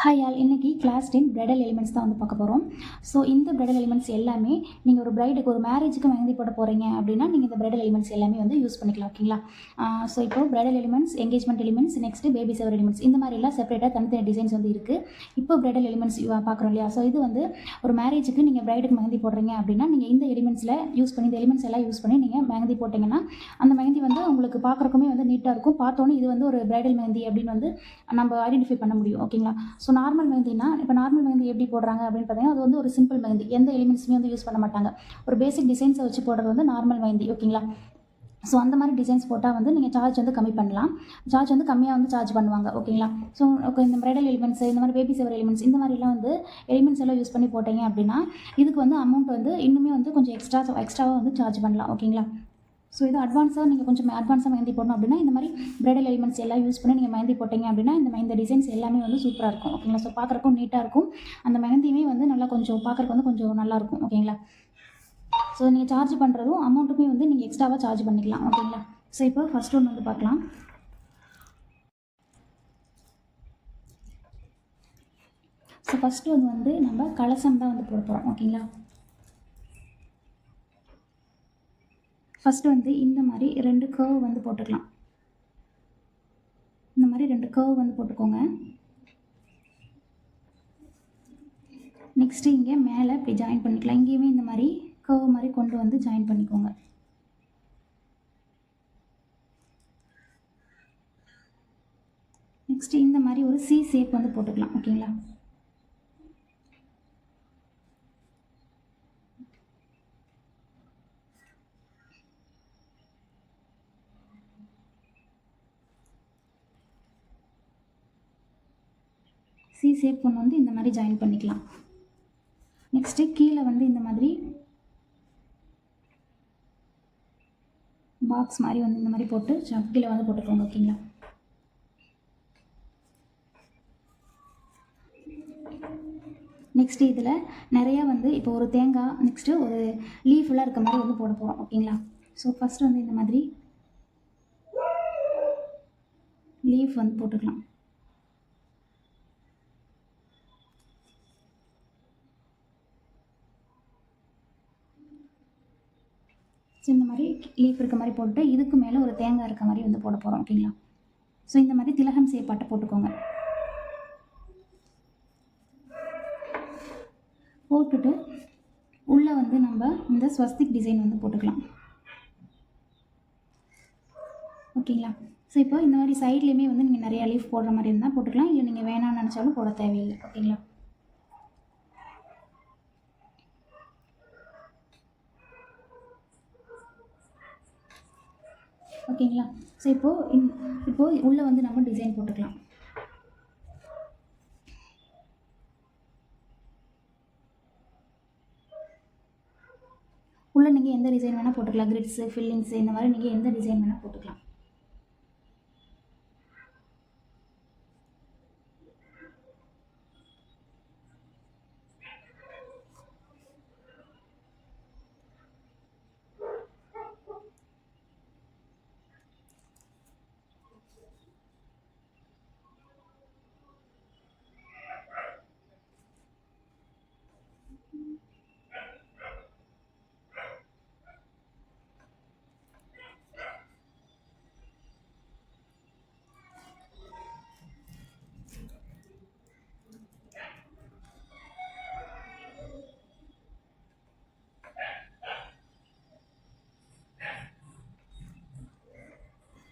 Hi all, இன்னைக்கு class 10 bridal elements தான் வந்து பார்க்க போகிறோம். ஸோ இந்த பிரைடல் எலிமெண்ட்ஸ் எல்லாமே நீங்கள் ஒரு பிரைடுக்கு ஒரு மேரேஜுக்கு மெஹந்தி போட போகிறீங்க அப்படின்னா நீங்கள் இந்த பிரைடல் எலிமெண்ட்ஸ் எல்லாமே வந்து யூஸ் பண்ணிக்கலாம். ஓகேங்களா? ஸோ இப்போ bridal elements, engagement elements, next baby shower elements, இந்த மாதிரிலாம் செப்பரேட்டாக தனித்தனி டிசைன்ஸ் வந்து இருக்குது. இப்போ பிரைடல் எலிமெண்ட்ஸ் பார்க்குறோம் இல்லையா? ஸோ இது வந்து ஒரு மேரேஜுக்கு நீங்கள் பிரைடுக்கு மெஹந்தி போடுறீங்க அப்படின்னா நீங்கள் இந்த எலிமெண்ட்ஸில் யூஸ் பண்ணி, இந்த எலிமெண்ட்ஸ் எல்லாம் யூஸ் பண்ணி நீங்கள் மெஹந்தி போட்டிங்கன்னா அந்த மெஹந்தி வந்து உங்களுக்கு பார்க்குறக்குமே வந்து நீட்டாக இருக்கும். பார்த்தோன்னே இது வந்து ஒரு பிரைடல் மெஹந்தி அப்படின்னு வந்து நம்ம ஐடென்டிஃபை பண்ண முடியும். ஓகேங்களா? ஸோ நார்மல் மெஹந்தினா, இப்போ நார்மல் மெஹந்தி எப்படி போடுறாங்க அப்படின்னு பார்த்தீங்கன்னா, அது வந்து ஒரு சிம்பிள் மெஹந்தி, எந்த எலிமெண்ட்ஸுமே வந்து யூஸ் பண்ண மாட்டாங்க. ஒரு பேசிக் டிசைன்ஸை வச்சு போடுறது வந்து நார்மல் மெஹந்தி. ஓகேங்களா? ஸோ அந்த மாதிரி டிசைன்ஸ் போட்டால் வந்து நீங்கள் சார்ஜ் வந்து கம்மி பண்ணலாம். சார்ஜ் வந்து கம்மியாக வந்து சார்ஜ் பண்ணுவாங்க. ஓகேங்களா? ஸோ ஓகே, இந்த பிரைடல் எலிமெண்ட்ஸ், இந்த மாதிரி பேபி ஷவர் எலிமெண்ட்ஸ், இந்த மாதிரிலாம் வந்து எலிமெண்ட்ஸ் எல்லாம் யூஸ் பண்ணி போட்டீங்க அப்படின்னா இதுக்கு வந்து அமௌண்ட் வந்து இன்னுமே வந்து கொஞ்சம் எக்ஸ்ட்ராவாக வந்து சார்ஜ் பண்ணலாம். ஓகேங்களா? ஸோ இது நீங்கள் கொஞ்சம் அட்வான்ஸாக மெஹந்தி போடணும் அப்படின்னா இந்த மாதிரி பிரைடல் எலிமெண்ட்ஸ் எல்லாம் யூஸ் பண்ணி நீங்கள் மெஹந்தி போட்டிங்க அப்படின்னா இந்த டிசைன்ஸ் எல்லாமே வந்து சூப்பராக இருக்கும். ஓகேங்களா? ஸோ பார்க்குறக்கும் நீட்டாக இருக்கும். அந்த மெஹந்தியுமே வந்து நல்லா கொஞ்சம் பார்க்குறக்கு வந்து கொஞ்சம் நல்லாயிருக்கும். ஓகேங்களா? ஸோ நீங்கள் சார்ஜ் பண்ணுறதும் அமௌண்ட்டுமே வந்து நீங்கள் எக்ஸ்ட்ராவாக சார்ஜ் பண்ணிக்கலாம். ஓகேங்களா? ஸோ இப்போ ஃபஸ்ட் ஒன்று வந்து பார்க்கலாம். ஸோ ஃபஸ்ட்டு வந்து நம்ம கலசம் தான் வந்து போட போகிறோம். ஓகேங்களா? ஃபஸ்ட்டு வந்து இந்த மாதிரி 2 கர்வ் வந்து போட்டுக்கலாம். இந்த மாதிரி 2 கர்வ் வந்து போட்டுக்கோங்க. நெக்ஸ்ட்டு இங்கே மேலே இப்படி ஜாயின் பண்ணிக்கலாம். இங்கேயுமே இந்த மாதிரி கர்வ் மாதிரி கொண்டு வந்து ஜாயின் பண்ணிக்கோங்க. நெக்ஸ்ட்டு இந்த மாதிரி ஒரு சி ஷேப் வந்து போட்டுக்கலாம். ஓகேங்களா? சி ஷேப் கொண்டு வந்து இந்த மாதிரி ஜாயின் பண்ணிக்கலாம். நெக்ஸ்ட்டு கீழே வந்து இந்த மாதிரி பாக்ஸ் மாதிரி வந்து இந்த மாதிரி போட்டு கீழே வந்து போட்டுக்கோங்க. ஓகேங்களா? நெக்ஸ்ட்டு இதில் நிறையா வந்து இப்போ ஒரு தேங்காய், நெக்ஸ்ட்டு ஒரு லீஃபெல்லாம் இருக்க மாதிரி வந்து போட போகிறோம். ஓகேங்களா? ஸோ ஃபஸ்ட்டு வந்து இந்த மாதிரி லீஃப் வந்து போட்டுக்கலாம். ஸோ இந்த மாதிரி லீஃப் இருக்க மாதிரி போட்டு இதுக்கு மேலே ஒரு தேங்காய் இருக்க மாதிரி வந்து போட போகிறோம். ஓகேங்களா? ஸோ இந்த மாதிரி திலகம் சேப்பாட்டை போட்டுக்கோங்க. போட்டுட்டு உள்ளே வந்து நம்ம இந்த ஸ்வஸ்திக் டிசைன் வந்து போட்டுக்கலாம். ஓகேங்களா? ஸோ இப்போ இந்த மாதிரி சைட்லேயுமே வந்து நீங்கள் நிறையா லீஃப் போடுற மாதிரி இருந்தால் போட்டுக்கலாம், இல்லை நீங்கள் வேணாம்னு நினச்சாலும் போட தேவையில்லை. ஓகேங்களா? ஓகேங்களா? ஸோ இப்போது உள்ளே வந்து நம்ம டிசைன் போட்டுக்கலாம். உள்ளே நீங்கள் எந்த டிசைன் வேணால் போட்டுக்கலாம். கிரிட்ஸு, ஃபில்லிங்ஸு, இந்த மாதிரி நீங்கள் எந்த டிசைன் வேணால் போட்டுக்கலாம்.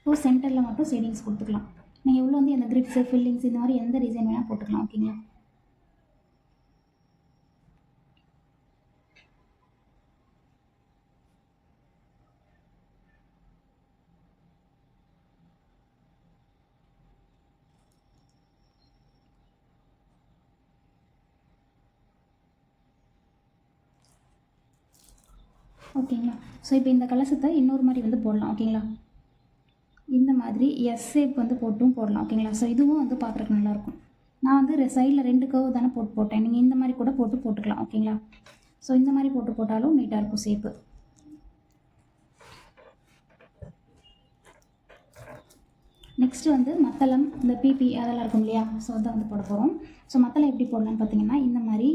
இப்போ சென்டரில் மட்டும் ஷேடிங்ஸ் கொடுத்துக்கலாம். நீங்கள் உள்ள வந்து எந்த கிரிட்ஸு, ஃபில்லிங்ஸ், இந்த மாதிரி எந்த டிசைன் வேணால் போட்டுக்கலாம். ஓகேங்களா? ஓகேங்களா? ஸோ இப்போ இந்த கலசத்தை இன்னொரு மாதிரி வந்து போடலாம். ஓகேங்களா? இந்த மாதிரி எஸ் ஷேப் வந்து போட்டும் போடலாம். ஓகேங்களா? ஸோ இதுவும் வந்து பார்க்குறக்கு நல்லாயிருக்கும். நான் வந்து சைடில் 2 கர்வ் தானே போட்டேன். நீங்கள் இந்த மாதிரி கூட போட்டுக்கலாம். ஓகேங்களா? ஸோ இந்த மாதிரி போட்டாலும் நீட்டாக இருக்கும் ஷேப்பு. நெக்ஸ்ட்டு வந்து மத்தளம், இந்த பிபி அதெல்லாம் இருக்கும் இல்லையா, ஸோ அதை வந்து போட போகிறோம். ஸோ மத்தளம் எப்படி போடலான்னு பார்த்தீங்கன்னா, இந்த மாதிரி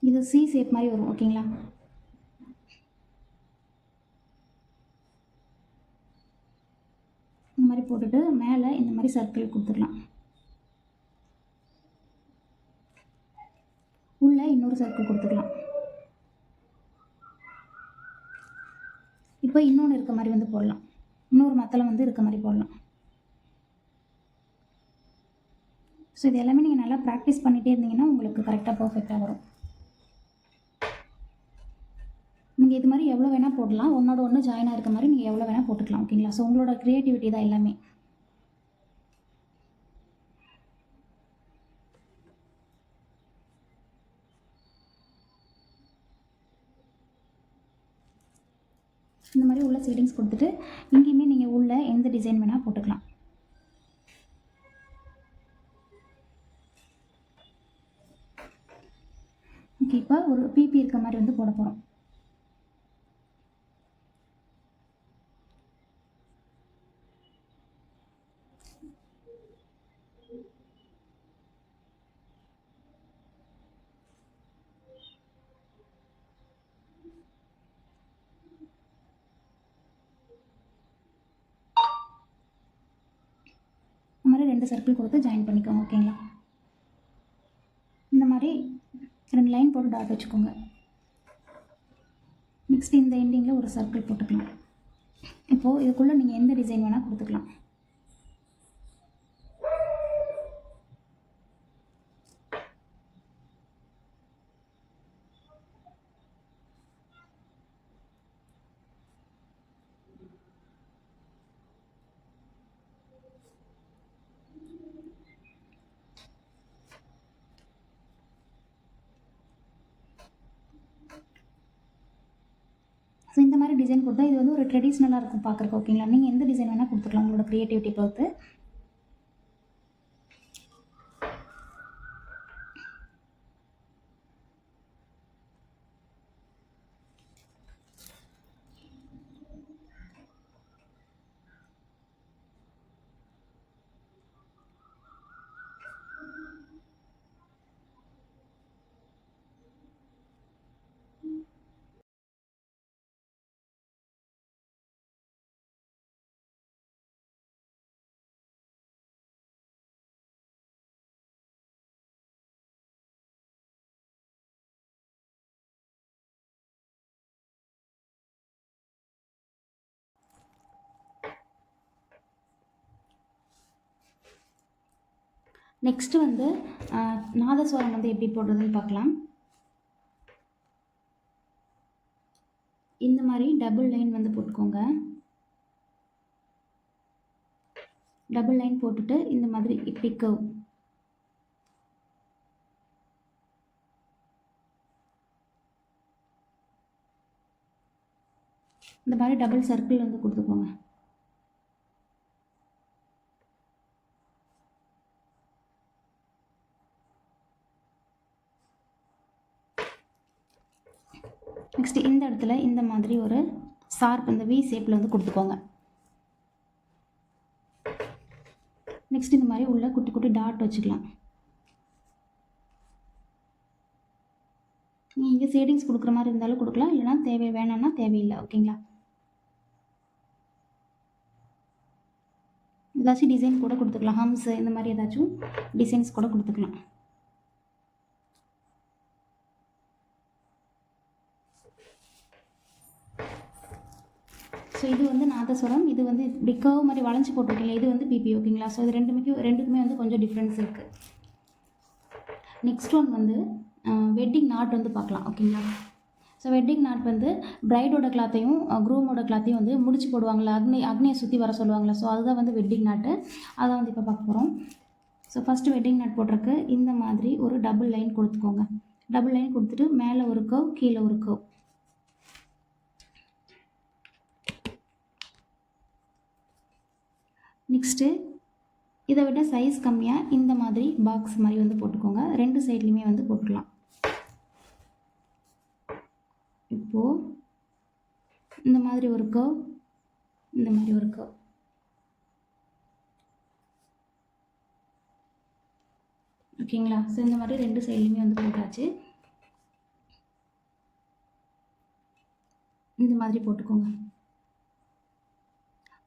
இது சி ஷேப் மாதிரி வரும் ஓகேங்களா. இந்த மாதிரி போட்டுட்டு மேலே இந்த மாதிரி சர்க்கிள் கொடுத்துடலாம். உள்ளே இன்னொரு சர்க்கிள் கொடுத்துக்கலாம். இப்போ இன்னொன்று இருக்க மாதிரி வந்து போடலாம். இன்னொரு மத்தளம் வந்து இருக்க மாதிரி போடலாம். ஸோ இது எல்லாமே நீங்கள் நல்லா ப்ராக்டிஸ் பண்ணிகிட்டே இருந்தீங்கன்னா உங்களுக்கு கரெக்டாக பர்ஃபெக்டாக வரும். நீங்கள் இது மாதிரி எவ்வளோ வேணால் போடலாம். ஒன்றோட ஒன்று ஜாயினாக இருக்க மாதிரி நீங்கள் எவ்வளோ வேணால் போட்டுக்கலாம் ஓகேங்களா. ஸோ உங்களோட க்ரியேட்டிவிட்டி தான் எல்லாமே. இந்த மாதிரி உள்ள ஷேடிங்ஸ் கொடுத்துட்டு இங்கேயுமே நீங்கள் உள்ள எந்த டிசைன் வேணால் போட்டுக்கலாம். ஓகே, இப்போ ஒரு பிபி இருக்க மாதிரி வந்து போட போகிறோம். இந்த மாதிரி 2 சர்க்கிள் கொடுத்து ஜாயின் பண்ணிக்கோங்க ஓகேங்களா. இந்த மாதிரி 2 லைன் போட்டு டாட் வச்சுக்கோங்க. நெக்ஸ்ட் இந்த எண்டிங்கில் ஒரு சர்க்கிள் போட்டுக்கலாம். இப்போது இதுக்குள்ளே நீங்கள் எந்த டிசைன் வேணால் கொடுத்துக்கலாம். ஸோ இந்த மாதிரி டிசைன் கொடுத்தா இது வந்து ஒரு ட்ரெடிஷ்னலாக இருக்கும் பார்க்குறக்கு ஓகேங்களா. நீங்கள் எந்த டிசைன் வேணால் கொடுத்துக்கலாம் உங்களோட க்ரியேட்டிவிட்டி பொறுத்து. நெக்ஸ்ட்டு வந்து நாதஸ்வரம் வந்து எப்படி போடுறதுன்னு பார்க்கலாம். இந்த மாதிரி டபுள் லைன் வந்து போட்டுக்கோங்க. டபுள் லைன் போட்டுட்டு இந்த மாதிரி இப்படி கர்வ். இந்த மாதிரி டபுள் சர்க்கிள் வந்து கொடுத்துக்கோங்க. நெக்ஸ்ட் இந்த இடத்துல இந்த மாதிரி ஒரு ஷார்ப் இந்த வி ஷேப்பில் வந்து கொடுத்துக்கோங்க. நெக்ஸ்ட் இந்த மாதிரி உள்ள குட்டி குட்டி டாட் வச்சுக்கலாம். நீங்கள் ஷேடிங்ஸ் கொடுக்குற மாதிரி இருந்தாலும் கொடுக்கலாம், இல்லைனா வேணாம்னா தேவையில்லை ஓகேங்களா. ஏதாச்சும் டிசைன் கூட கொடுத்துக்கலாம். ஹம்ஸ் இந்த மாதிரி ஏதாச்சும் டிசைன்ஸ் கூட கொடுத்துக்கலாம். ஸோ இது வந்து நாதஸ்வரம், இது வந்து இப்படி கர்வ் மாதிரி வளைஞ்சி போட்டிருக்கீங்க, இது வந்து பிபி ஓகேங்களா. ஸோ இது ரெண்டுக்குமே வந்து கொஞ்சம் டிஃப்ரென்ஸ் இருக்குது. நெக்ஸ்ட் ஒன் வந்து வெட்டிங் நாட் வந்து பார்க்கலாம் ஓகேங்களா. ஸோ வெட்டிங் நாட் வந்து பிரைடோட கிளாத்தையும் க்ரூமோட கிளாத்தையும் வந்து முடிச்சு போடுவாங்களா, அக்னியை சுற்றி வர சொல்லுவாங்களா. ஸோ அதுதான் வந்து வெட்டிங் நாட்டு, அதை வந்து இப்போ பார்க்க போகிறோம். ஸோ ஃபஸ்ட்டு வெட்டிங் நாட் போட்டிருக்கு இந்த மாதிரி ஒரு டபுள் லைன் கொடுத்துக்கோங்க. டபுள் லைன் கொடுத்துட்டு மேலே ஒரு கர்வ், கீழே ஒரு கர்வ். நெக்ஸ்ட்டு இதை விட சைஸ் கம்மியாக இந்த மாதிரி பாக்ஸ் மாதிரி வந்து போட்டுக்கோங்க. 2 சைட்லேயுமே வந்து போட்டுக்கலாம். இப்போது இந்த மாதிரி ஒரு கர்வ், இந்த மாதிரி ஒரு கர்வ். ஓகேங்களா. ஸோ இந்த மாதிரி 2 சைட்லையுமே வந்து போட்டாச்சு. இந்த மாதிரி போட்டுக்கோங்க.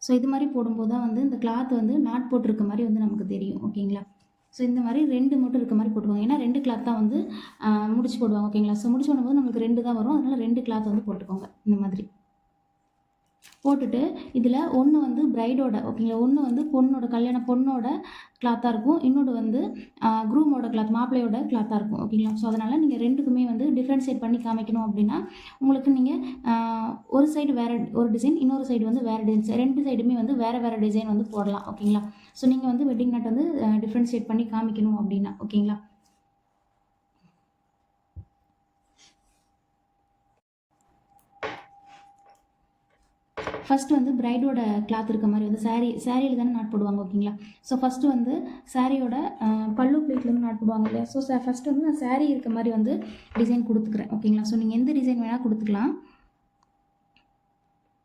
ஸோ இது மாதிரி போடும்போது தான் வந்து இந்த கிளாத் வந்து நாட் போட்டிருக்க மாதிரி வந்து நமக்கு தெரியும். ஓகேங்களா. ஸோ இந்த மாதிரி 2 மட்டும் இருக்க மாதிரி போட்டுக்கோங்க. ஏன்னா 2 கிளாத் தான் வந்து முடிச்சு போடுவாங்க. ஓகேங்களா. ஸோ முடிச்சு போடும்போது நமக்கு 2 தான் வரும். அதனால் 2 கிளாத் வந்து போட்டுக்கோங்க இந்த மாதிரி. போட்டுட்டு இதில் ஒன்று வந்து பிரைடோட, ஓகேங்களா, ஒன்று வந்து பொண்ணோட கல்யாண பொண்ணோட கிளாத்தாக இருக்கும், இன்னொன்று வந்து க்ரூமோட கிளாத், மாப்பிள்ளையோட கிளாத்தாக இருக்கும். ஓகேங்களா. ஸோ அதனால் நீங்கள் 2க்குமே வந்து டிஃப்ரென்ஷியேட் பண்ணி காமிக்கணும் அப்படின்னா உங்களுக்கு நீங்கள் ஒரு சைடு வேறு ஒரு டிசைன், இன்னொரு சைடு வந்து வேறு டிசைன், 2 சைடுமே வந்து வேறு வேறு டிசைன் வந்து போடலாம். ஓகேங்களா. ஸோ நீங்கள் வந்து வெட்டிங் நாட் வந்து டிஃப்ரென்ஷியேட் பண்ணி காமிக்கணும் அப்படின்னா. ஓகேங்களா. ஃபஸ்ட்டு வந்து பிரைடோட கிளாத் இருக்க மாதிரி வந்து சாரியில் தானே நாட் போடுவாங்க. ஓகேங்களா. ஸோ ஃபஸ்ட்டு வந்து சாரியோட பல்லு பிளேட்லேருந்து நாட் போடுவாங்க இல்லையா. ஸோ ஃபஸ்ட்டு வந்து நான் சாரி இருக்க மாதிரி வந்து டிசைன் கொடுத்துக்கிறேன். ஓகேங்களா. ஸோ நீங்கள் எந்த டிசைன் வேணால் கொடுத்துக்கலாம்.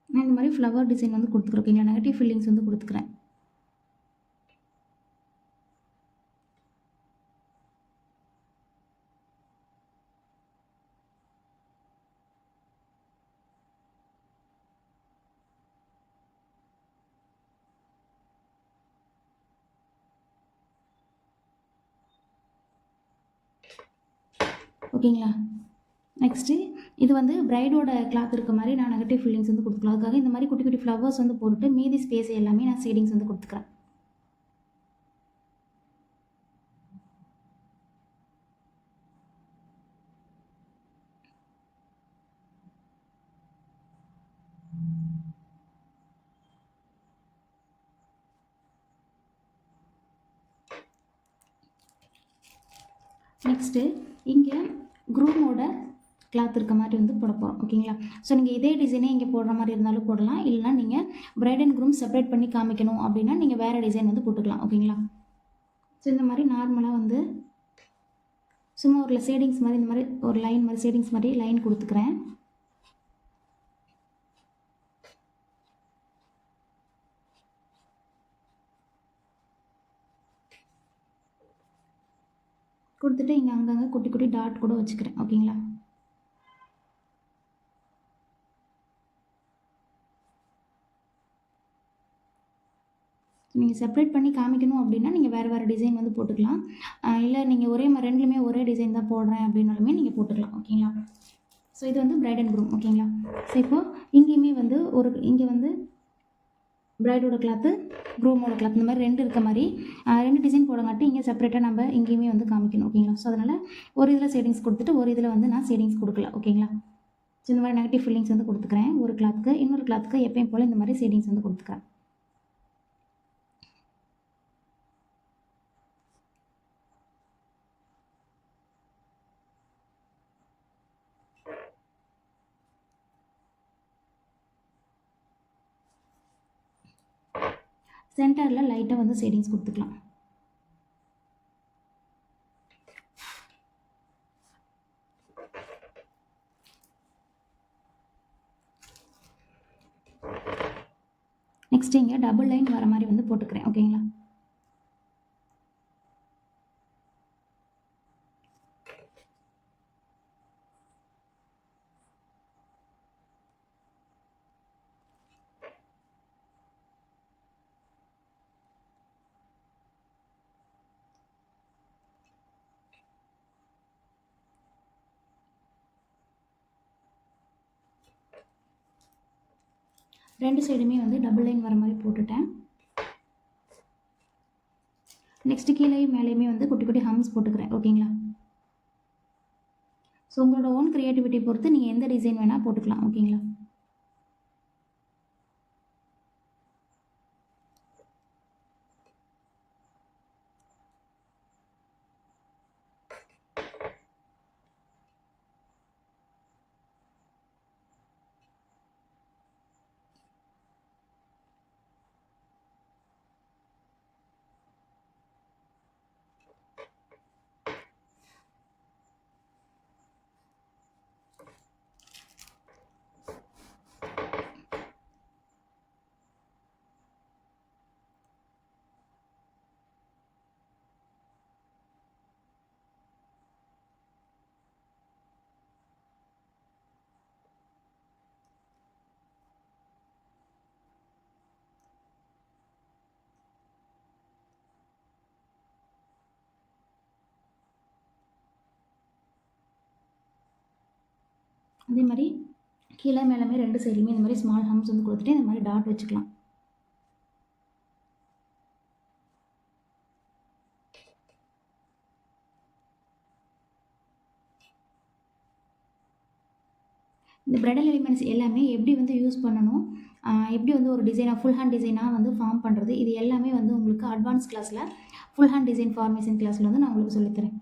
நான் இந்த மாதிரி ஃப்ளவர் டிசைன் வந்து கொடுத்துக்கிறேன். ஓகேங்களா. நெகட்டிவ் ஃபில்லிங்ஸ் வந்து கொடுத்துக்கிறேன். ஓகேங்களா. நெக்ஸ்ட்டு இது வந்து பிரைடோட கிளாத் இருக்க மாதிரி நான் நெகட்டிவ் ஃபில்லிங்ஸ் வந்து கொடுத்துக்கலாம். அதுக்காக இந்த மாதிரி குட்டி குட்டி ஃப்ளவர்ஸ் வந்து போட்டுட்டு மீதி ஸ்பேஸ் எல்லாமே நான் ஷேடிங்ஸ் வந்து கொடுத்துக்கிறேன். நெக்ஸ்ட்டு இங்கே க்ரூமோட கிளாத் இருக்க மாதிரி வந்து போட போகிறோம். ஓகேங்களா. ஸோ நீங்கள் இதே டிசைனே இங்கே போடுற மாதிரி இருந்தாலும் போடலாம். இல்லைனா நீங்கள் பிரைட் அண்ட் க்ரூம் செப்பரேட் பண்ணி காமிக்கணும் அப்படின்னா நீங்கள் வேறு டிசைன் வந்து போட்டுக்கலாம். ஓகேங்களா. ஸோ இந்த மாதிரி நார்மலாக வந்து சும்மா ஒரு ஷேடிங்ஸ் மாதிரி இந்த மாதிரி ஒரு லைன் மாதிரி ஷேடிங்ஸ் மாதிரி லைன் கொடுத்துக்கிறேன். கொடுத்துட்டு இங்கே அங்கங்கே குட்டி குட்டி டாட் கூட வச்சுக்கிறேன். ஓகேங்களா. நீங்கள் செப்பரேட் பண்ணி காமிக்கணும் அப்படின்னா நீங்கள் வேறு வேறு டிசைன் வந்து போட்டுக்கலாம். இல்லை நீங்கள் ஒரே மாதிரி 2லேயுமே ஒரே டிசைன் தான் போடுறேன் அப்படின்னாலுமே நீங்கள் போட்டுக்கலாம். ஓகேங்களா. ஸோ இது வந்து பிரைட் அண்ட் க்ரூம். ஓகேங்களா. ஸோ இப்போது இங்கேயுமே வந்து இங்கே வந்து பிரைடோட கிளாத்து, க்ரூமோட கிளாத், இந்த மாதிரி 2 இருக்க மாதிரி 2 டிசைன் போடங்காட்டி இங்கே செப்பரேட்டாக நம்ம இங்கேயுமே வந்து காமிக்கணும். ஓகேங்களா. ஸோ அதனால் ஒரு இதில் ஷேடிங்ஸ் கொடுத்துட்டு ஒரு இதில் வந்து நான் ஷேடிங்ஸ் கொடுக்கல. ஓகேங்களா. ஸோ இந்த மாதிரி நெகட்டிவ் ஃபில்லிங்ஸ் வந்து கொடுத்துக்கிறேன். ஒரு கிளாத்துக்கு இன்னொரு கிளாத்துக்கு எப்பயும் போல் இந்த மாதிரி ஷேடிங்ஸ் வந்து கொடுத்துக்கிறேன். சென்டரில் லைட்டாக வந்து ஷேடிங்ஸ் கொடுத்துக்கலாம். நெக்ஸ்ட் இங்கே டபுள் லைன் வர மாதிரி வந்து போட்டுக்கிறேன். ஓகேங்களா. ரெண்டு சைடுமே வந்து டபுள் லைன் வர மாதிரி போட்டுட்டேன். நெக்ஸ்ட்டு கீழேயும் மேலேயுமே வந்து குட்டி குட்டி ஹம்ஸ் போட்டுக்கிறேன். ஓகேங்களா. ஸோ உங்களோட ஓன் க்ரியேட்டிவிட்டி பொறுத்து நீங்கள் எந்த டிசைன் வேணால் போட்டுக்கலாம். ஓகேங்களா. அதே மாதிரி கீழே மேலே 2 சைட்லையுமே இந்த மாதிரி ஸ்மால் ஹம்ஸ் வந்து கொடுத்துட்டு இந்த மாதிரி டாட் வச்சுக்கலாம். இந்த பிரைடல் எலிமெண்ட்ஸ் எல்லாமே எப்படி வந்து யூஸ் பண்ணணும், எப்படி வந்து ஒரு டிசைனாக ஃபுல் ஹேண்ட் டிசைனாக வந்து ஃபார்ம் பண்ணுறது, இது எல்லாமே வந்து உங்களுக்கு அட்வான்ஸ் கிளாஸில் ஃபுல் ஹேண்ட் டிசைன் ஃபார்மேஷன் கிளாஸில் வந்து நான் உங்களுக்கு சொல்லித்தரேன்.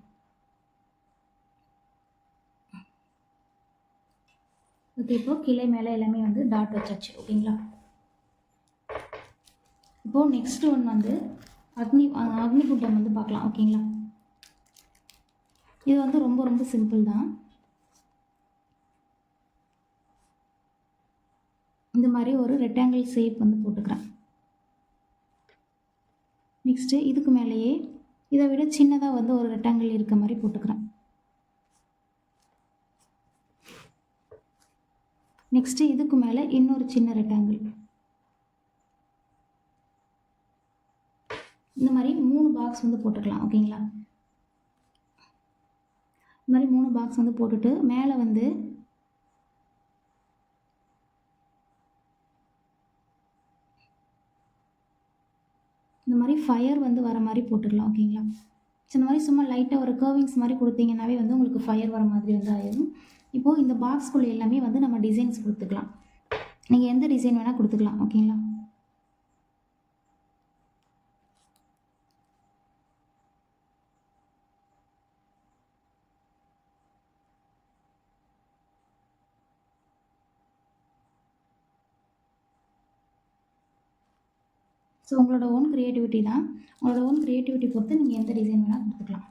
ஓகே, இப்போது கீழே மேலே எல்லாமே வந்து டாட் வச்சாச்சு. ஓகேங்களா? இப்போது நெக்ஸ்ட் ஒன் வந்து அக்னிகுண்டம் வந்து பார்க்கலாம். ஓகேங்களா? இது வந்து ரொம்ப ரொம்ப சிம்பிள் தான். இந்த மாதிரி ஒரு ரெக்டாங்கிள் ஷேப் வந்து போட்டுக்கிறேன். நெக்ஸ்ட்டு இதுக்கு மேலேயே இதை விட சின்னதாக வந்து ஒரு ரெக்டாங்கிள் இருக்க மாதிரி போட்டுக்கிறேன். நெக்ஸ்ட்டு இதுக்கு மேலே இன்னொரு சின்ன ரெக்டாங்கிள். இந்த மாதிரி 3 பாக்ஸ் வந்து போட்டுக்கலாம். ஓகேங்களா? இந்த மாதிரி 3 பாக்ஸ் வந்து போட்டுட்டு மேலே வந்து இந்த மாதிரி ஃபயர் வந்து வர மாதிரி போட்டுக்கலாம். ஓகேங்களா? இந்த மாதிரி சும்மா லைட்டாக ஒரு கர்விங்ஸ் மாதிரி கொடுத்தீங்கன்னாவே வந்து உங்களுக்கு ஃபயர் வர மாதிரி வந்து ஆயிடும். இப்போது இந்த பாக்ஸ்குள்ளே எல்லாமே வந்து நம்ம டிசைன்ஸ் கொடுத்துக்கலாம். நீங்கள் எந்த டிசைன் வேணால் கொடுத்துக்கலாம். ஓகேங்களா? ஸோ உங்களோட ஓன் க்ரியேட்டிவிட்டி தான். உங்களோட ஓன் க்ரியேட்டிவிட்டி பொறுத்து நீங்கள் எந்த டிசைன் வேணால் கொடுத்துக்கலாம்.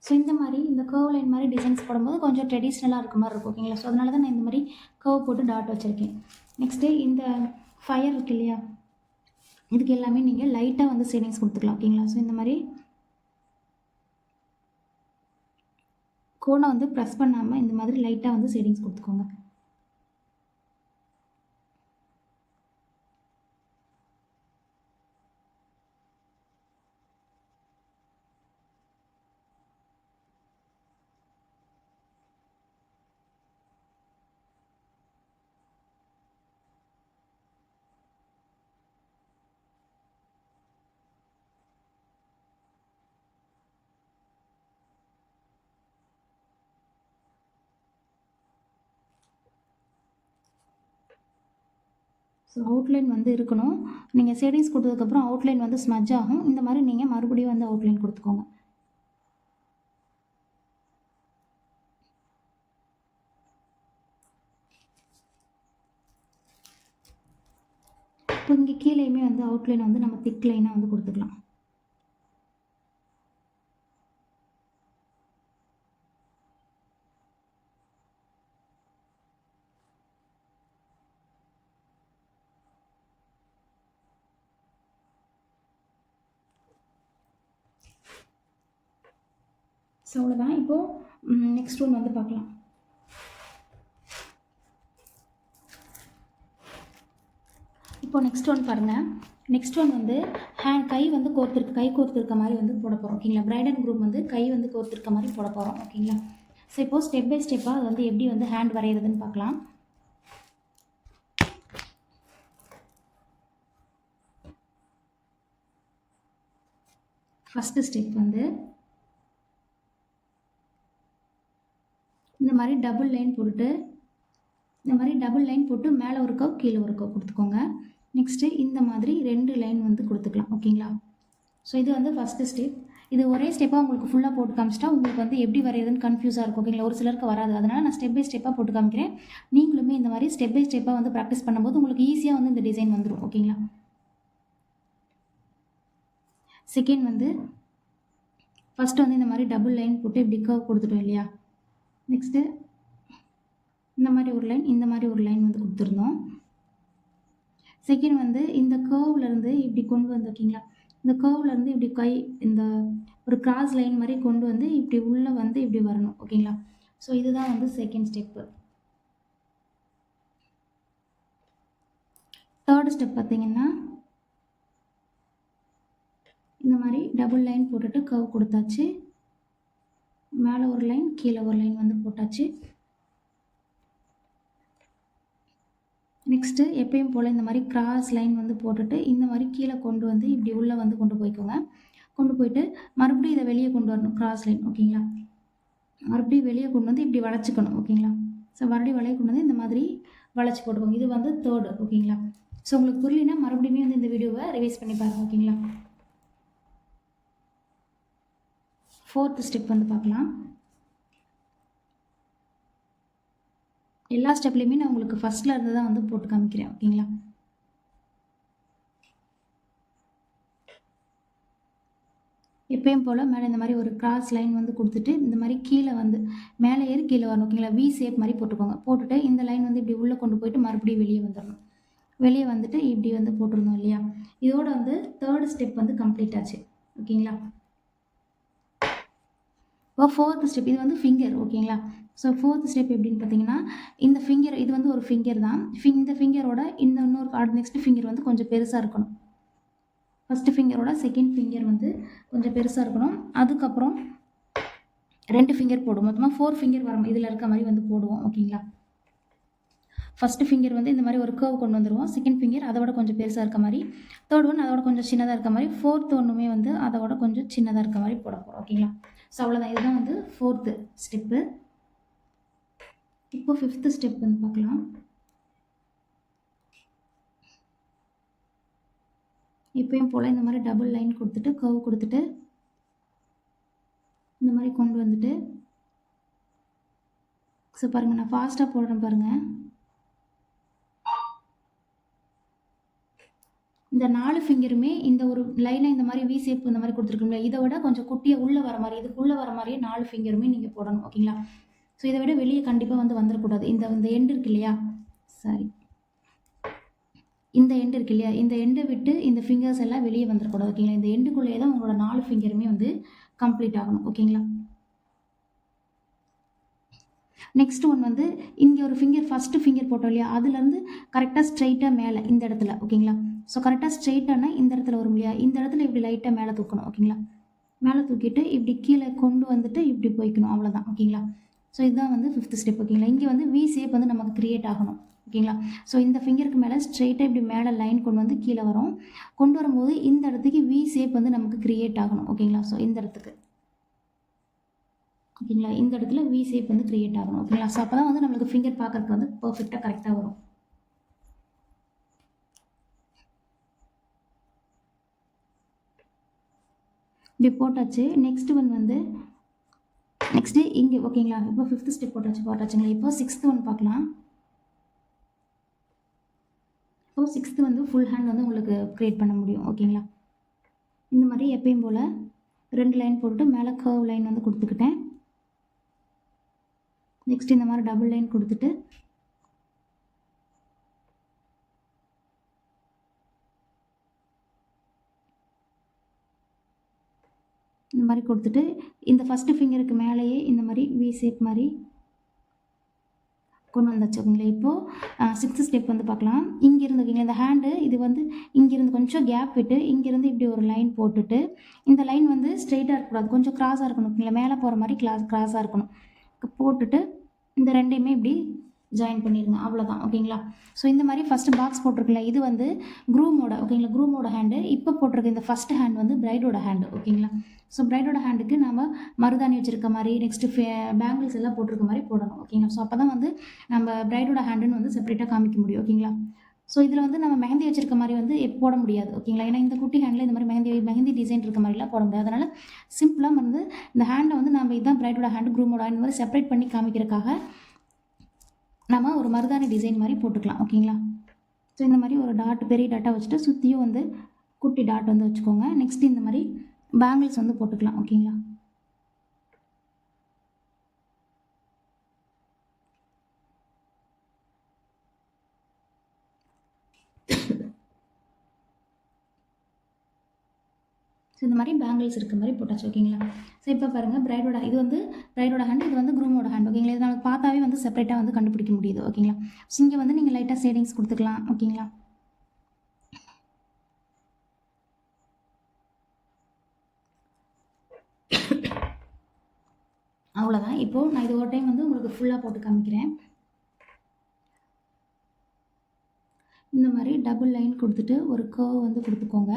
ஸோ இந்த மாதிரி இந்த கர்வ் லைன் மாதிரி டிசைன்ஸ் போடும்போது கொஞ்சம் ட்ரெடிஷ்னலாக இருக்க மாதிரி இருக்கும். ஓகேங்களா? ஸோ அதனால தான் நான் இந்த மாதிரி கர்வ் போட்டு டாட் வச்சுருக்கேன். நெக்ஸ்ட்டு இந்த ஃபயர் இருக்கு இல்லையா, இதுக்கு எல்லாமே நீங்கள் லைட்டாக வந்து ஷேடிங்ஸ் கொடுத்துக்கலாம். ஓகேங்களா? ஸோ இந்த மாதிரி கோனை வந்து ப்ரெஸ் பண்ணாமல் இந்த மாதிரி லைட்டாக வந்து ஷேடிங்ஸ் கொடுத்துக்கோங்க. ஸோ அவுட்லைன் வந்து இருக்கணும். நீங்கள் ஷேடிங்ஸ் கொடுத்ததுக்கப்புறம் அவுட்லைன் வந்து ஸ்மஜ் ஆகும். இந்த மாதிரி நீங்கள் மறுபடியும் வந்து அவுட்லைன் கொடுத்துக்கோங்க. இப்போ இங்கே கீழேயுமே வந்து அவுட்லைன் வந்து நம்ம திக் லைனாக வந்து கொடுத்துக்கலாம். ஸோ அவ்வளோதான். இப்போது நெக்ஸ்ட் ஒன் வந்து பார்க்கலாம். இப்போ நெக்ஸ்ட் ஒன் பாருங்கள். நெக்ஸ்ட் ஒன் வந்து கை வந்து கோர்த்துருக்க மாதிரி வந்து போட போகிறோம். ஓகேங்களா? பிரைட் அண்ட் க்ரூம் வந்து கை வந்து கோர்த்துருக்க மாதிரி போட போகிறோம். ஓகேங்களா? ஸோ இப்போது ஸ்டெப் பை ஸ்டெப்பாக அது வந்து எப்படி வந்து ஹேண்ட் வரைகிறதுன்னு பார்க்கலாம். ஃபஸ்ட்டு ஸ்டெப் வந்து இந்த மாதிரி டபுள் லைன் போட்டு மேலே ஒரு கவ் கீழே ஒரு கவ் கொடுத்துக்கோங்க. நெக்ஸ்ட்டு இந்த மாதிரி 2 லைன் வந்து கொடுத்துக்கலாம். ஓகேங்களா? ஸோ இது வந்து ஃபஸ்ட்டு ஸ்டெப். இது ஒரே ஸ்டெப்பாக உங்களுக்கு ஃபுல்லாக போட்டு காமிச்சிட்டா உங்களுக்கு வந்து எப்படி வரையுதுன்னு கன்ஃபியூஸாக இருக்கும். ஓகேங்களா? ஒரு சிலருக்கு வராது. அதனால் நான் ஸ்டெப் பை ஸ்டெப்பாக போட்டு காமிக்கிறேன். நீங்களுமே இந்த மாதிரி ஸ்டெப் பை ஸ்டெப்பாக வந்து ப்ராக்டிஸ் பண்ணும்போது உங்களுக்கு ஈஸியாக வந்து இந்த டிசைன் வந்துடும். ஓகேங்களா? செகண்ட் வந்து ஃபஸ்ட்டு வந்து இந்த மாதிரி டபுள் லைன் போட்டு இப்படி கர்வ் கொடுத்துட்டோம் இல்லையா? நெக்ஸ்ட்டு இந்த மாதிரி ஒரு லைன், இந்த மாதிரி ஒரு லைன் வந்து கொடுத்துருந்தோம். செகண்ட் வந்து இந்த கர்வ்லேருந்து இப்படி கொண்டு வந்து ஓகேங்களா? இந்த கர்வ்லேருந்து இப்படி இந்த ஒரு கிராஸ் லைன் மாதிரி கொண்டு வந்து இப்படி உள்ளே வந்து இப்படி வரணும். ஓகேங்களா? ஸோ இதுதான் வந்து செகண்ட் ஸ்டெப்பு. தேர்ட் ஸ்டெப் பார்த்தீங்கன்னா இந்த மாதிரி டபுள் லைன் போட்டுட்டு கர்வ் கொடுத்தாச்சு. மேலே ஒரு லைன் கீழே ஒரு லைன் வந்து போட்டாச்சு. நெக்ஸ்ட்டு எப்பயும் போல் இந்த மாதிரி கிராஸ் லைன் வந்து போட்டுட்டு இந்த மாதிரி கீழே கொண்டு வந்து இப்படி உள்ளே வந்து கொண்டு போய்க்கோங்க. கொண்டு போயிட்டு மறுபடியும் இதை வெளியே கொண்டு வரணும். Cross line. ஓகேங்களா? மறுபடியும் வெளியே கொண்டு வந்து இப்படி வளைச்சிக்கணும். ஓகேங்களா? ஸோ மறுபடியும் வெளியே கொண்டு வந்து இந்த மாதிரி வளைச்சி போட்டுக்கோங்க. இது வந்து தேர்டு. ஓகேங்களா? ஸோ உங்களுக்கு புரியலனா மறுபடியுமே வந்து இந்த வீடியோவை ரிவைஸ் பண்ணி பாருங்கள். ஓகேங்களா? ஃபோர்த்து ஸ்டெப் வந்து பார்க்கலாம். எல்லா ஸ்டெப்லேயுமே நான் உங்களுக்கு ஃபஸ்ட்டில் இருந்து தான் வந்து போட்டு காமிக்கிறேன். ஓகேங்களா? எப்பயும் போல் மேலே இந்த மாதிரி ஒரு கிராஸ் லைன் வந்து கொடுத்துட்டு இந்த மாதிரி கீழே வந்து மேலே ஏறி கீழே வரணும். ஓகேங்களா? வி ஷேப் மாதிரி போட்டுக்கோங்க. போட்டுட்டு இந்த லைன் வந்து இப்படி உள்ளே கொண்டு போயிட்டு மறுபடியும் வெளியே வந்துடணும். வெளியே வந்துட்டு இப்படி வந்து போட்டிருந்தோம் இல்லையா? இதோட வந்து தேர்ட் ஸ்டெப் வந்து கம்ப்ளீட் ஆச்சு. ஓகேங்களா? இப்போ ஃபோர்த்து ஸ்டெப் இது வந்து ஃபிங்கர். ஓகேங்களா? ஸோ ஃபோர்த் ஸ்டெப் எப்படின்னு பார்த்தீங்கன்னா இந்த ஃபிங்கர் இது வந்து ஒரு ஃபிங்கர் தான். இந்த ஃபிங்கரோட இந்த இன்னொரு நெக்ஸ்ட் ஃபிங்கர் வந்து கொஞ்சம் பெருசாக இருக்கணும். ஃபஸ்ட்டு ஃபிங்கரோட செகண்ட் ஃபிங்கர் வந்து கொஞ்சம் பெருசாக இருக்கணும். அதுக்கப்புறம் 2 ஃபிங்கர் போடுவோம். மொத்தமாக 4 ஃபிங்கர் வரும். இதில் இருக்க மாதிரி வந்து போடுவோம். ஓகேங்களா? ஃபஸ்ட்டு ஃபிங்கர் வந்து இந்த மாதிரி ஒரு கர்வ் கொண்டு வந்துடுவோம். செகண்ட் ஃபிங்கர் அதோட கொஞ்சம் பெருசாக இருக்க மாதிரி, தேர்ட் ஒன் அதோட கொஞ்சம் சின்னதாக இருக்க மாதிரி, ஃபோர்த் ஒன்றுமே வந்து அதோட கொஞ்சம் சின்னதாக இருக்க மாதிரி போட போகிறோம். ஓகேங்களா? ஸோ அவ்வளோதான். இதுதான் வந்து ஃபோர்த்து ஸ்டெப்பு. இப்போ ஃபிஃப்த்து ஸ்டெப் வந்து பார்க்கலாம். இப்பயும் போல் இந்த மாதிரி டபுள் லைன் கொடுத்துட்டு கர்வ் கொடுத்துட்டு இந்த மாதிரி கொண்டு வந்துட்டு ஸோ பாருங்கள் நான் ஃபாஸ்ட்டாக போடுறேன் பாருங்கள். இந்த 4 ஃபிங்கருமே இந்த ஒரு லைனை இந்த மாதிரி வி ஷேப் இந்த மாதிரி கொடுத்துருக்கோம்ல, இதை விட கொஞ்சம் குட்டியாக உள்ளே வர மாதிரி இதுக்குள்ளே வர மாதிரியே 4 ஃபிங்கருமே நீங்கள் போடணும். ஓகேங்களா? ஸோ இதை விட வெளியே கண்டிப்பாக வந்து வந்துடக்கூடாது. இந்த எண்டு இருக்கு இல்லையா? சாரி, இந்த எண்டு இருக்கு இல்லையா? இந்த எண்டை விட்டு இந்த ஃபிங்கர்ஸ் எல்லாம் வெளியே வந்துடக்கூடாது. ஓகேங்களா? இந்த எண்டுக்குள்ளேயே தான் உங்களோட 4 ஃபிங்கருமே வந்து கம்ப்ளீட் ஆகணும். ஓகேங்களா? நெக்ஸ்ட் ஒன் வந்து இங்கே ஒரு ஃபிங்கர் ஃபஸ்ட்டு ஃபிங்கர் போட்டோம் இல்லையா? அதுலேருந்து கரெக்டாக ஸ்ட்ரைட்டாக மேலே இந்த இடத்துல. ஓகேங்களா? ஸோ கரெக்டாக ஸ்ட்ரைட்டானா இந்த இடத்துல வரும் இல்லையா? இந்த இடத்துல இப்படி லைட்டாக மேலே தூக்கணும். ஓகேங்களா? மேலே தூக்கிட்டு இப்படி கீழே கொண்டு வந்துட்டு இப்படி போய்க்கணும். அவ்வளோதான். ஓகேங்களா? ஸோ இதுதான் வந்து ஃபிஃப்த் ஸ்டெப். ஓகேங்களா? இங்கே வந்து வி ஷேப் வந்து நமக்கு க்ரியேட் ஆகணும். ஓகேங்களா? ஸோ இந்த ஃபிங்கருக்கு மேலே ஸ்ட்ரெயிட்டாக இப்படி மேலே லைன் கொண்டு வந்து கீழே வரும். கொண்டு வரும்போது இந்த இடத்துக்கு வி ஷேப் வந்து நமக்கு க்ரியேட் ஆகணும். ஓகேங்களா? ஸோ இந்த இடத்துக்கு ஓகேங்களா? இந்த இடத்துல வி ஷேப் வந்து க்ரியேட் ஆகணும். ஓகேங்களா? ஸோ அப்போ தான் வந்து நம்மளுக்கு ஃபிங்கர் பார்க்கறதுக்கு வந்து பர்ஃபெக்டாக கரெக்டாக வரும். இப்படி போட்டாச்சு. நெக்ஸ்ட் ஒன் வந்து நெக்ஸ்ட்டு இங்கே. ஓகேங்களா? இப்போ ஃபிஃப்த் ஸ்டெப் போட்டாச்சுங்களா? இப்போ சிக்ஸ்த்து ஒன் பார்க்கலாம். இப்போ சிக்ஸ்த்து வந்து ஃபுல் ஹேண்ட் வந்து உங்களுக்கு க்ரியேட் பண்ண முடியும். ஓகேங்களா? இந்த மாதிரி எப்பயும் போல் 2 லைன் போட்டுட்டு மேலே கர்வ் லைன் வந்து கொடுத்துக்கிட்டேன். நெக்ஸ்ட் இந்த மாதிரி டபுள் லைன் கொடுத்துட்டு இந்த மாதிரி கொடுத்துட்டு இந்த ஃபஸ்ட்டு ஃபிங்கருக்கு மேலேயே இந்த மாதிரி வி ஷேப் மாதிரி கொண்டு வந்தாச்சு. ஓகேங்களா? இப்போது சிக்ஸ்த்து ஸ்டெப் வந்து பார்க்கலாம். இங்கேருந்து ஓகேங்களா? இந்த ஹேண்டு இது வந்து இங்கேருந்து கொஞ்சம் கேப் விட்டு இங்கேருந்து இப்படி ஒரு லைன் போட்டுட்டு இந்த லைன் வந்து ஸ்ட்ரெயிட்டாக இருக்கக்கூடாது, கொஞ்சம் கிராஸாக இருக்கணும். ஓகேங்களா? மேலே போகிற மாதிரி கிராஸாக இருக்கணும். போட்டுட்டு இந்த ரெண்டையுமே இப்படி ஜாயின் பண்ணிடுங்க, அவ்வளோதான். ஓகேங்களா? ஸோ இந்த மாதிரி ஃபஸ்ட்டு பாக்ஸ் போட்டிருக்குல்ல, இது வந்து க்ரூமோட, ஓகேங்களா, க்ரூமோட ஹேண்டு. இப்போ போட்டிருக்க இந்த ஃபஸ்ட் ஹேண்ட் வந்து பிரைடோட ஹேண்டு. ஓகேங்களா? ஸோ பிரைடோட ஹேண்டுக்கு நம்ம மருதாணி வச்சுருக்க மாதிரி, நெக்ஸ்ட்டு பேங்கிள்ஸ் எல்லாம் போட்டிருக்க மாதிரி போடணும். ஓகேங்களா? ஸோ அப்போ தான் வந்து நம்ம பிரைடோட ஹேண்டுன்னு வந்து செப்பரேட்டாக காமிக்க முடியும். ஓகேங்களா? ஸோ இதில் வந்து நம்ம மெஹந்தி வச்சிருக்க மாதிரி வந்து போட முடியாது. ஓகேங்களா? ஏன்னா இந்த குட்டி ஹேண்டில் இந்த மாதிரி மெஹந்தி டிசைன் இருக்க மாதிரிலாம் போட முடியாது. அதனால் சிம்பிளாக வந்து இந்த ஹேண்டை வந்து நம்ம இதுதான் பிரைடோட ஹேண்டு, க்ரூமோட இந்த மாதிரி செப்பரேட் பண்ணி காமிக்கிறதுக்காக நம்ம ஒரு மருதாணி டிசைன் மாதிரி போட்டுக்கலாம். ஓகேங்களா? ஸோ இந்த மாதிரி ஒரு டாட், பெரிய டாட்டாக வச்சுட்டு சுற்றியும் வந்து குட்டி டாட் வந்து வச்சுக்கோங்க. நெக்ஸ்ட் இந்த மாதிரி பேங்கிள்ஸ் வந்து போட்டுக்கலாம். ஓகேங்களா? ஸோ இந்த மாதிரி பேங்கிள்ஸ் இருக்க மாதிரி போட்டாச்சு. ஓகேங்களா? ஸோ இப்போ பாருங்கள், பிரைடோட இது வந்து பிரைடோட ஹேண்ட், இது வந்து க்ரூமோட ஹேண்ட். ஓகேங்களா? இது நமக்கு பார்த்தாவே வந்து செப்பரேட்டாக வந்து கண்டுபிடிக்க முடியுது. ஓகேங்களா? ஸோ இங்கே வந்து நீங்கள் லைட்டாக ஷேடிங்ஸ் கொடுத்துக்கலாம். ஓகேங்களா? அவ்வளோதான். இப்போது நான் இது ஒரு டைம் வந்து உங்களுக்கு ஃபுல்லாக போட்டு காமிக்கிறேன். இந்த மாதிரி டபுள் லைன் கொடுத்துட்டு ஒரு கர்வ் வந்து கொடுத்துக்கோங்க.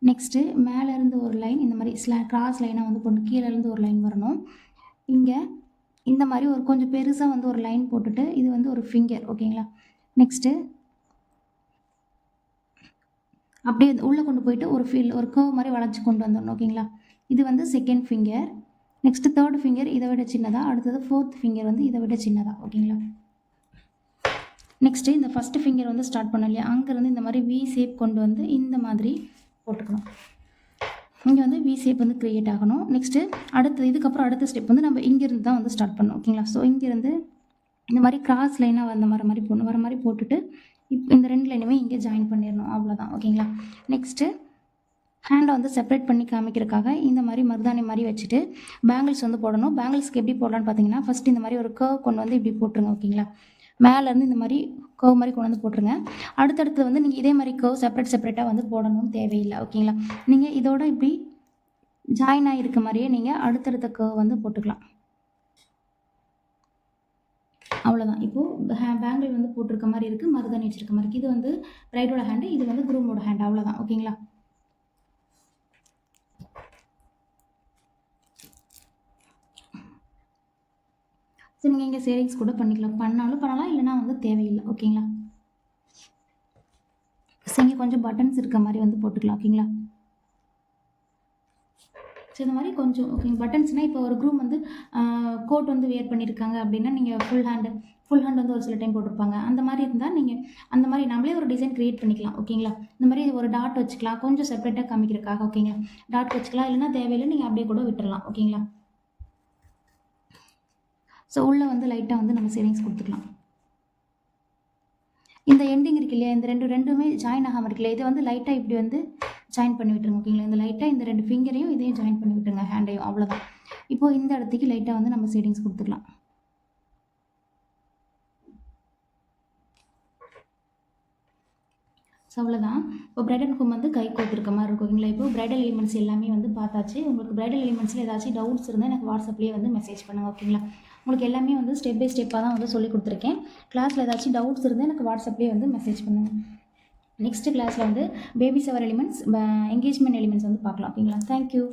நெக்ஸ்ட்டு மேலேருந்து ஒரு லைன் இந்த மாதிரி கிராஸ் லைனாக வந்து போட்டு கீழேருந்து ஒரு லைன் வரணும். இங்கே இந்த மாதிரி ஒரு கொஞ்சம் பெருசாக வந்து ஒரு லைன் போட்டுட்டு இது வந்து ஒரு ஃபிங்கர். ஓகேங்களா? நெக்ஸ்ட்டு அப்படியே உள்ளே கொண்டு போயிட்டு ஒரு கர்வ் மாதிரி வளைச்சி கொண்டு வந்துடணும். ஓகேங்களா? இது வந்து second finger. Next third finger இதை விட சின்னதாக, அடுத்தது ஃபோர்த் ஃபிங்கர் வந்து இதை விட சின்னதாக. ஓகேங்களா? நெக்ஸ்ட்டு இந்த ஃபஸ்ட்டு ஃபிங்கர் வந்து ஸ்டார்ட் பண்ணோம் இல்லையா, அங்கேருந்து இந்த மாதிரி வி ஷேப் கொண்டு வந்து இந்த மாதிரி போட்டுக்கணும். இங்கே வந்து வி ஷேப் வந்து க்ரியேட் ஆகணும். நெக்ஸ்ட்டு இதுக்கப்புறம் அடுத்த ஸ்டெப் வந்து நம்ம இங்கேருந்து தான் வந்து ஸ்டார்ட் பண்ணணும். ஓகேங்களா? ஸோ இங்கேருந்து இந்த மாதிரி கிராஸ் லைனாக வர மாதிரி போட்டுட்டு இந்த 2 லைனுமே இங்கே ஜாயின் பண்ணிடணும். அவ்வளோதான். ஓகேங்களா? நெக்ஸ்ட்டு ஹேண்டை வந்து செப்பரேட் பண்ணி காமிக்கிறதுக்காக இந்த மாதிரி மருதாணி மாதிரி வச்சுட்டு பேங்கிள்ஸ் வந்து போடணும். பேங்கிள்ஸ்க்கு எப்படி போடலான்னு பார்த்தீங்கன்னா, ஃபஸ்ட்டு இந்த மாதிரி ஒரு கர்வ் கொண்டு வந்து இப்படி போட்டுருங்க. ஓகேங்களா? மேலேருந்து இந்த மாதிரி கர்வ் மாதிரி கொண்டு வந்து போட்டுருங்க. அடுத்தடுத்து வந்து நீங்கள் இதே மாதிரி கர்வ் செப்பரேட்டாக வந்து போடணும்னு தேவையில்லை. ஓகேங்களா? நீங்கள் இதோட இப்படி ஜாயின் ஆகிருக்க மாதிரியே நீங்கள் அடுத்தடுத்த கர்வ் வந்து போட்டுக்கலாம். அவ்வளோதான். இப்போது பேங்கிள் வந்து போட்டிருக்க மாதிரி இருக்குது, மருதாணி வச்சுருக்க மாதிரி இருக்குது. இது வந்து பிரைடோட ஹேண்டு, இது வந்து க்ரூமோட ஹேண்டு. அவ்வளோதான். ஓகேங்களா? ஸோ நீங்கள் இங்கே ஷேடிங்ஸ் கூட பண்ணலாம், இல்லைனா வந்து தேவையில்லை. ஓகேங்களா? ஸோ இங்கே கொஞ்சம் பட்டன்ஸ் இருக்க மாதிரி வந்து போட்டுக்கலாம். ஓகேங்களா? ஸோ இந்த மாதிரி கொஞ்சம் ஓகே பட்டன்ஸ்னால் இப்போ ஒரு க்ரூம் வந்து கோட் வந்து வேர் பண்ணியிருக்காங்க அப்படின்னா நீங்கள் ஃபுல் ஹேண்ட் வந்து ஒரு சில டைம் போட்டிருப்பாங்க. அந்த மாதிரி இருந்தால் நீங்கள் அந்த மாதிரி நம்மளே ஒரு டிசைன் க்ரியேட் பண்ணிக்கலாம். ஓகேங்களா? இந்த மாதிரி ஒரு டாட் வச்சுக்கலாம், கொஞ்சம் செப்பரேட்டாக காமிக்கிறதுக்காக. ஓகேங்களா? டாட் வச்சுக்கலாம், இல்லைனா தேவையில்லை நீங்கள் அப்படியே கூட விட்டுடலாம். ஓகேங்களா? ஸோ உள்ளே வந்து லைட்டாக வந்து நம்ம ஷேடிங்ஸ் கொடுத்துக்கலாம். இந்த எண்டிங் இருக்கு இல்லையா, இந்த ரெண்டுமே ஜாயின் ஆகாமல் இருக்கு இல்லையா, இதை வந்து லைட்டாக இப்படி வந்து ஜாயின் பண்ணி விட்டுருங்க. ஓகேங்களா? இந்த லைட்டாக இந்த 2 ஃபிங்கரையும் இதையும் ஜாயின் பண்ணி விட்டுருங்க, ஹேண்டையும். அவ்வளோதான். இப்போது இந்த இடத்துக்கு லைட்டாக வந்து நம்ம ஷேடிங்ஸ் கொடுத்துக்கலாம். ஸோ அவ்வளோதான். இப்போ பிரைடல் ஹோம் வந்து கை கோத்துருக்க மாதிரி இருக்கும். ஓகேங்களா? இப்போ பிரைடல் எலிமெண்ட்ஸ் எல்லாமே வந்து பார்த்தாச்சு. உங்களுக்கு பிரைடல் எலிமெண்ட்ஸில் ஏதாச்சும் டவுட்ஸ் இருந்தால் எனக்கு வாட்ஸ்அப்லேயே வந்து மெசேஜ் பண்ணுங்கள். ஓகேங்களா? உங்களுக்கு எல்லாமே வந்து ஸ்டெப் பை ஸ்டெப்பாக தான் வந்து சொல்லி கொடுத்துருக்கேன். கிளாஸில் ஏதாச்சும் டவுட்ஸ் இருந்தால் எனக்கு வாட்ஸ்அப்லேயே வந்து மெசேஜ் பண்ணுங்கள். நெக்ஸ்ட் கிளாஸில் வந்து baby shower elements, engagement elements வந்து பார்க்கலாம். ஓகேங்களா? தேங்க்யூ.